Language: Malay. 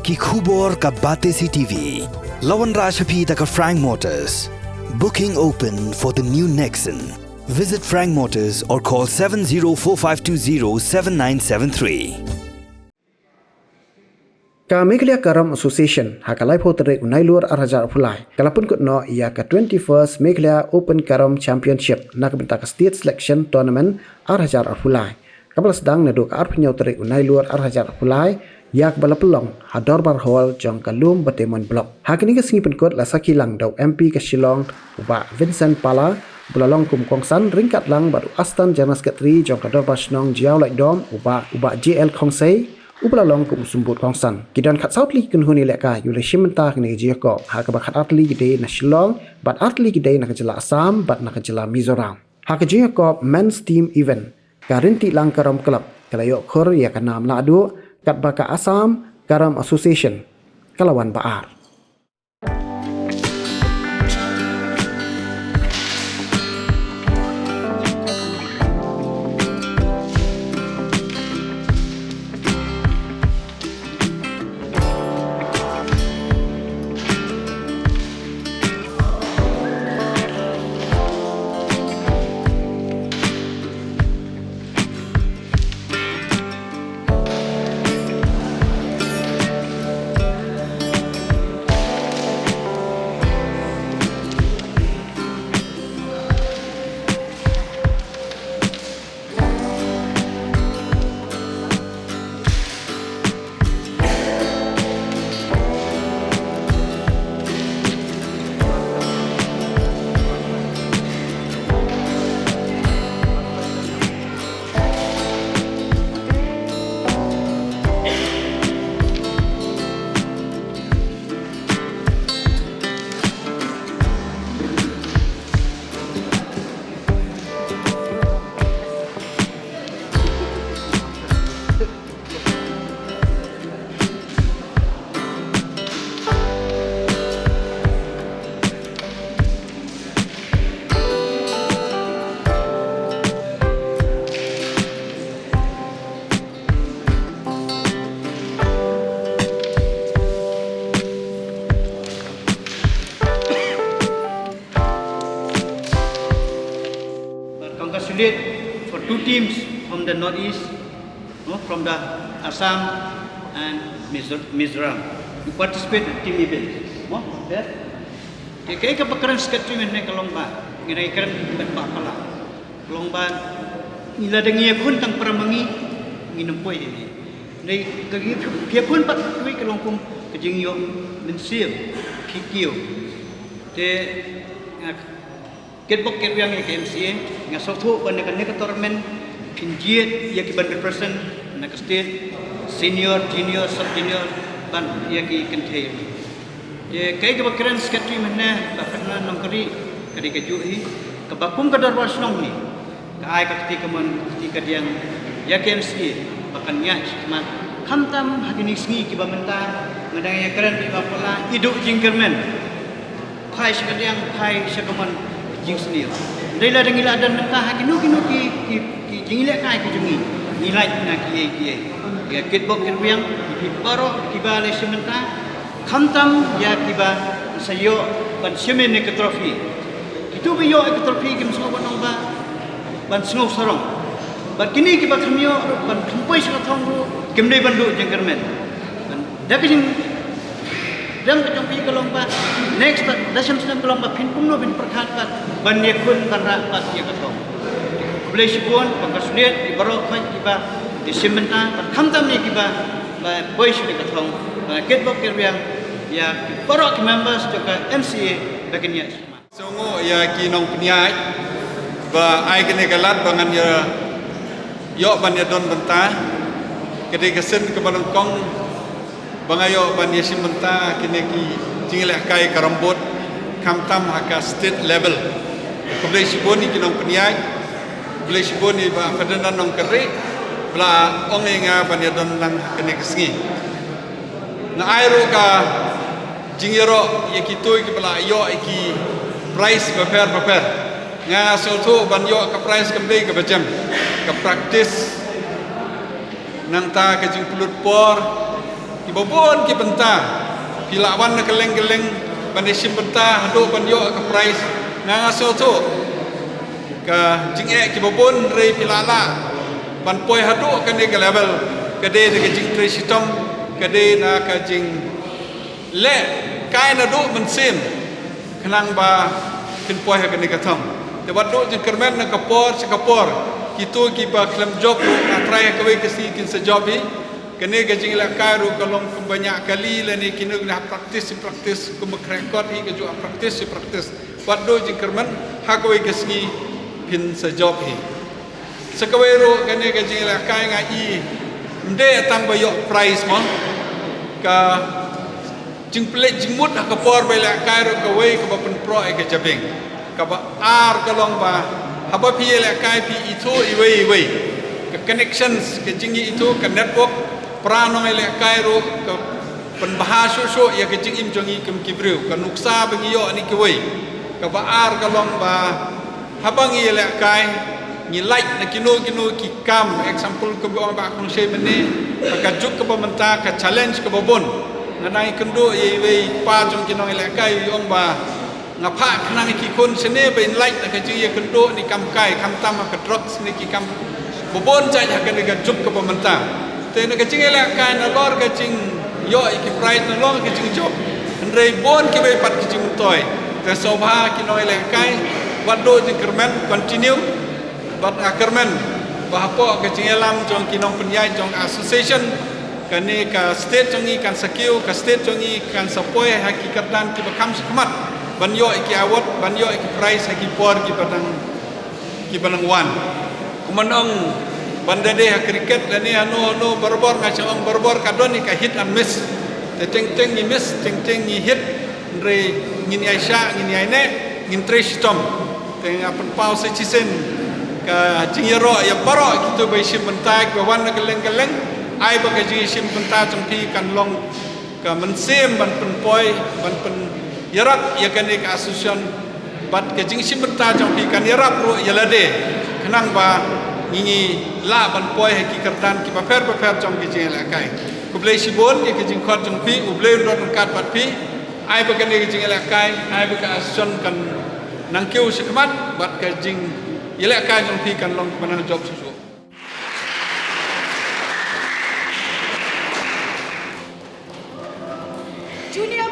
Ki khubor ka Bate CTV. Lawan Rajaphi ka Frank Motors. Booking open for the new Nexon. Visit Frank Motors or call 7045207973. Ka Meghalaya Karam Association hakalai potere unai luar arhajar pulai. Kalapun kutno ia ka 21st Meghalaya Open Karam Championship nak bentak state selection tournament arhajar pulai. Kapal sedang nadu ka arpnyau tere unai luar arhajar pulai yak bala pelong hador bar hall jong kalum batemon blok. Hakini ka singi penkot la sakilang dau MP ka Shillong uba Vincent Pala bulalong kum kongsan ringkat lang baru Astan Jana Sekretari jong kador basnong jiau lai dom uba JL Kongsei ubalalong kum sumbut kongsan. Kidan kat South League kun huni leka yule shimenta kini jiako haka bakat atli gede na Shillong bat atli gede na kejela Assam bat na kejela Mizoram. Haka jiako men's team event karinti lang karam club kalayok khur ya kanam ladu kat baka Assam Karam Association kalawan baar. Congratulate for two teams from the northeast, from the Assam and Mizoram. You participate in team event. Kaya kapakaran sekatri men kalongba, ngirai karan berpakala. Kalongba nila dengi akun tang peramangi nginumpoi ini. Nei kagi pun pat kui kalongkum kejingyo mensiam kikio. Te Ketbok kerjang yang KMCA, yang satu banyak tournament, pinjiat yang kiban represent, nak state, senior, junior, sub junior, ban yang kikentai. Jadi kaya kebakiran sekali mana, bahkan nongkari kari kejuhi, kebakum kadar wasnong ni, kaya ketika ketika yang KMCA, bahkan nya cuma kamtam hagini singi kibamenta, ngadang yang keren di bapala hidup jingkermen, pai sekalian pai sekaman jing sendiri. Dari ladang ila dan mentah kinu ki jingilek kai ki jungi. Nilai na ki. Ya kitbok kerbiang ki baro ki bale sementah khamtam ya kiba sayo ban semen ne trofi. Itu biyo ek trofi kim so banong ba ban snow sarong. Ban kini ki ba khamyo ban thumpoi sa thong ru kim nei bandu jengkermen. Ban dakijing dan kejumpi kelomba next dasam sedang kelomba pin kumno bin perkhat bat ban yakun ban rapat ya katong boleh sibun pangkasulit ibaro khaj kiba disimenta ban khamtam ni kiba ba boy sini katong ketbok kerbiang ya ibaro ki members joka MCA bagenya songo ya kinong pniai ba ai kene galat bangan ya yo ban ya don bentah kede kesen ke balongkong bangayo ban yesim benta kini ki jingilek kai karambot kamtam haka state level keblai siboni kinong peniai keblai siboni ba federal nong kere bla ongenga ban yadon nang kene kesengi na airo ka jingiro yekitoi ki bla yo iki price prepare nga solto ban yo ka price keblai ka bajam ka practice nang ta ka jing pulut por bobon ki bentar pilawan na keleng-keleng bandesim bentar hadu ban yo ke price nga so tu ka jing ki bobon re pilala ban poi hadu kan ke level kade de jing tre sistem kade na ka jing le kai na du men sim kenang ba kin poi ha kan ke tham te wadu jing kermen na kapor sekapor kitu ki ba klem job atrai ka we ke si kin se job hi kene ke jing la karu kalong banyak kali le ni kinu na praktis ku rekod hi ke ju praktis wadu jing kermen ha ka we ke si pin se job hi sekawero kene ke jing la kai nga i mde tang ba yo price mo ka jing plek jing mut ka por ba la karu ka we ka ba pen pro e ke jabeng ka ba ar kalong ba haba pi la kai pi itu iwe ke connections ke jing itu ke network prano le kai ro ke pen bahasa so ya ke jing im jongi kem kibreu ka nuksa bengi yo ni ke we ka ba ar kalong ba habang i le kai ni like na kino ki kam example ke ba ba kong se mene ka juk ke bamenta ka challenge ke babon nganai kendo ye we pa jong kino le kai ong ba ngapa kenang ki kon sene ben like na ka ji ye kendo ni kam kai kam tam ka drugs ni ki kam babon ja ya ka juk ke bamenta te na ka jing le kai na lor ka jing yo ki price na lor ka jing job rei bon ki be pat ki jing toy te sobha kino le kai wado jing kermen continue bat akermen bahapo ke jingelam jong kinong penyai jong association kani ka state jongi kan sakiu ka state jongi kan sapoi hakikat dan ki bakam sekemat banyo iki award banyo iki prize haki por ki banang wan kumanong bandade ha cricket lani no berbor ngachong berbor kadon ni ka hit and miss te teng ni miss teng ni hit re ngin aisha ngin aine ngin trish tom teng apen pau se chisen ka jingiro ya baro kitu bai sim bentai ka wan keleng ai ba ka ji sim bentai jong pi kan long ka men sim ban pen poi ban pen yarak ya kan ka asusion bat ka jing sim bentai jong pi kan yarak ro ya lade kenang ba ngingi la ban poi ha ki kertan ki ba fer jong ki jing la kai ku blai sibon ya ka jing khot jong pi u blai ro kat bat pi ai ba kan ki jing la kai ai ba ka asusion kan nang kiu sekmat bat ka jing yele ka jong pi kan long panang job susu Junior